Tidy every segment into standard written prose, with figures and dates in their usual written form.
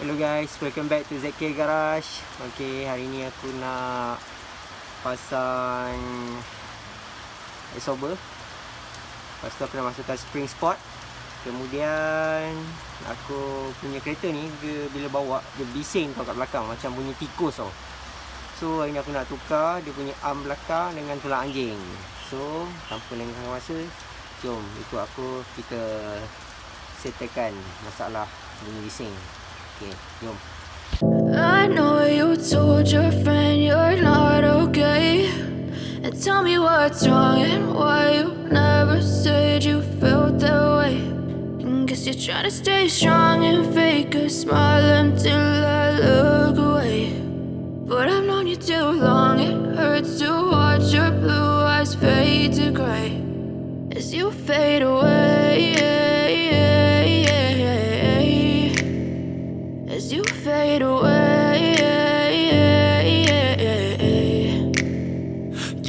Hello guys, welcome back to ZK Garage. Okay, hari ni aku nak pasang absorber. Lepas tu aku nak masukkan spring spot. Kemudian aku punya kereta ni dia, bila bawa dia bising tau kat belakang, macam bunyi tikus tau. So hari ni aku nak tukar dia punya arm belakang dengan tulang anjing. So tanpa lengahkan masa, jom ikut aku, kita settlekan masalah bunyi bising. Okay, jom. I know you told your friend you're not okay, and tell me what's wrong and why you never said you felt that way. And guess you're trying to stay strong and fake a smile until I look away. But I've known you too long, it hurts to watch your blue eyes fade to grey as you fade away. As you fade away.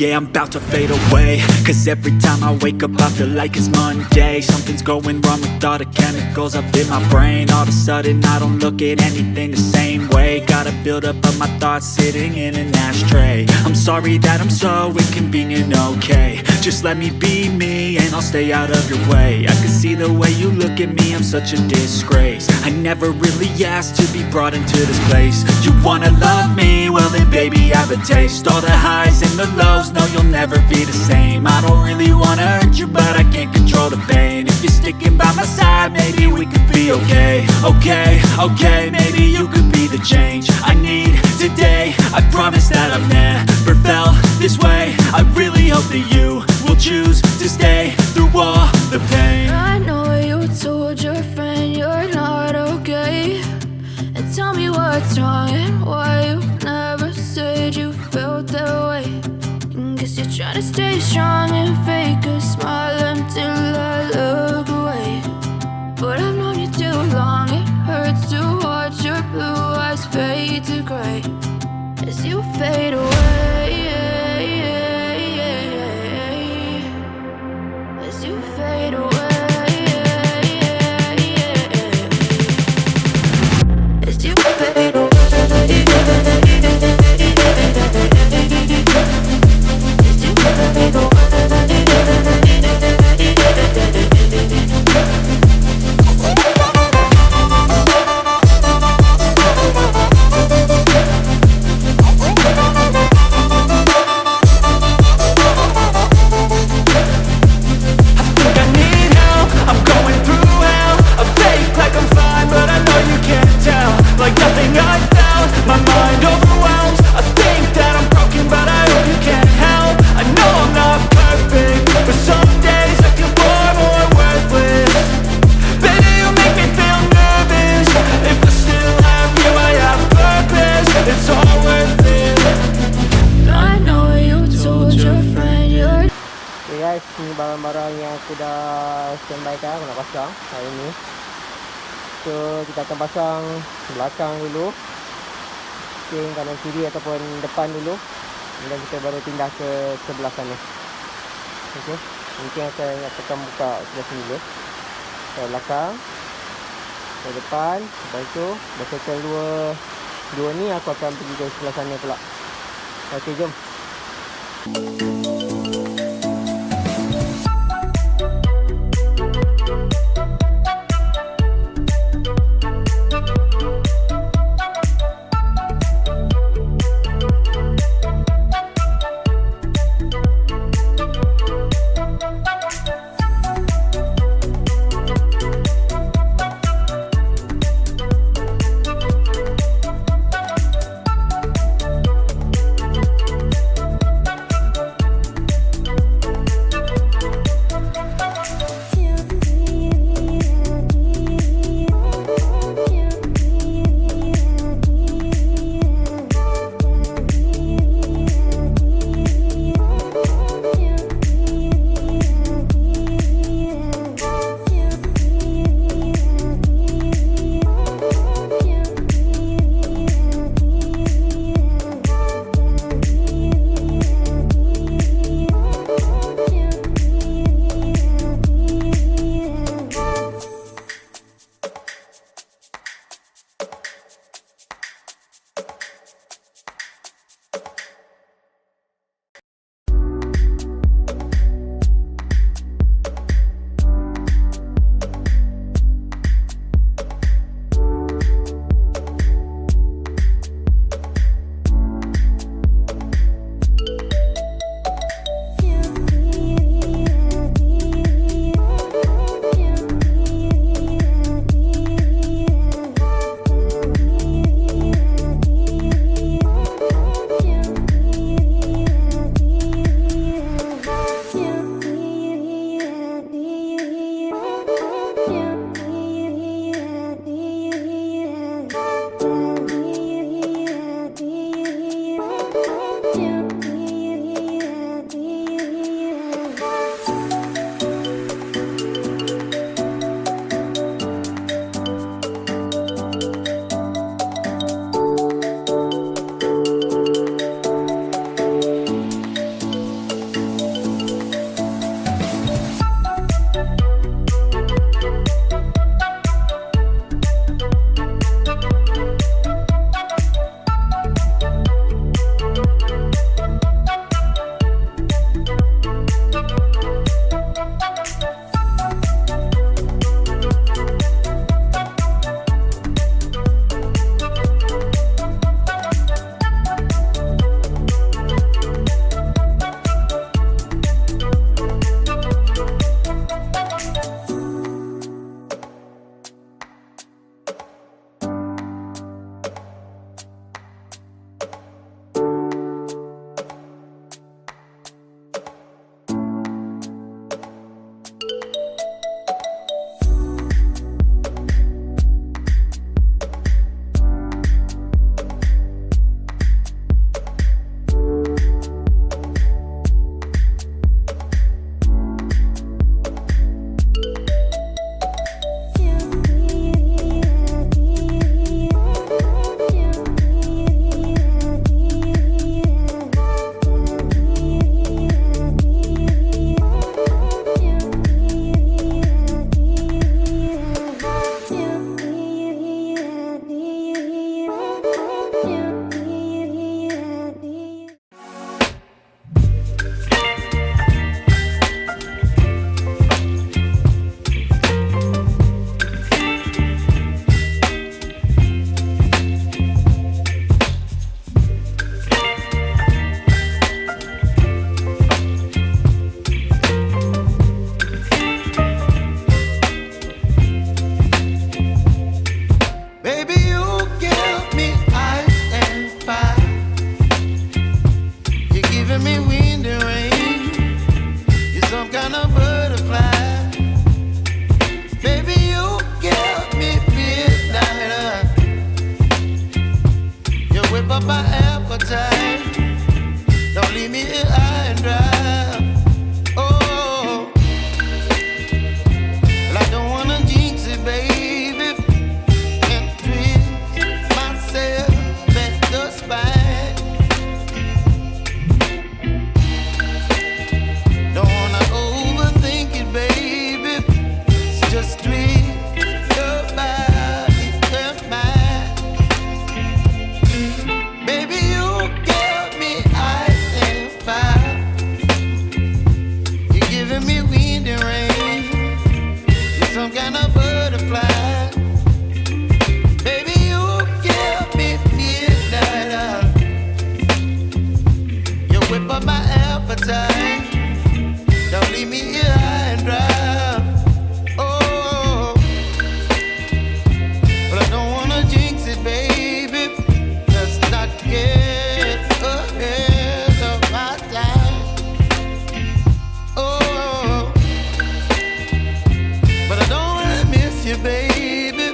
Yeah, I'm about to fade away, cause every time I wake up I feel like it's Monday. Something's going wrong with all the chemicals up in my brain. All of a sudden I don't look at anything the same way. Gotta build up of my thoughts sitting in an ashtray. I'm sorry that I'm so inconvenient, okay. Just let me be me and I'll stay out of your way. I can see the way you look at me, I'm such a disgrace. I never really asked to be brought into this place. You wanna love me? Well then baby I have a taste. All the highs and the lows, no you'll never be the same. I don't really wanna hurt you but I can't control the pain. If you're sticking by my side, maybe we could be okay. Okay, maybe you could be the change I need today. I promise that I've never felt this way. I really hope that you will choose to stay through all the pain. I know you told your friend you're not okay, and tell me what's wrong and why you never said you felt that way. And guess you're trying to stay strong and fake a smile until I look away. But I've known you too long, it hurts to watch your blue eyes fade to grey as you fade away. As you fade away. As you fade away. Guys, ni barang-barang yang aku dah standby kan, aku nak pasang hari ni. So kita akan pasang belakang dulu, pusing kanan kiri ataupun depan dulu, dan kita baru pindah ke sebelah sana. Okay, mungkin akan buka sebelah sini dulu. Ke belakang, ke depan, lepas tu dah settle dua ni, aku akan pergi ke sebelah sana pula. Okay, jom. kind of butterfly. Baby, you give me midnight. You whip up my appetite. Don't leave me here high and dry. Oh, but I don't wanna jinx it, baby. Let's not get ahead of my time. Oh, but I don't wanna miss you, baby.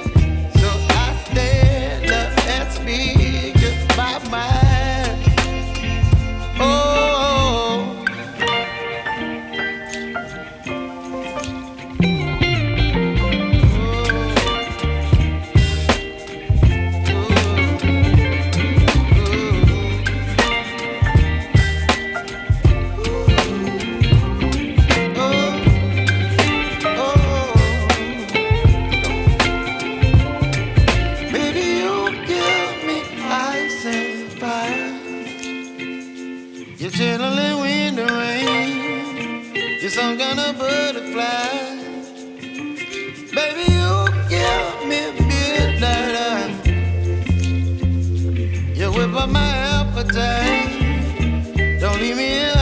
So I stand up and speak just my mind. Oh. You're chilling in the rain. You're some kind of butterfly. Baby, you give me midnight. You whip up my appetite. Don't leave me here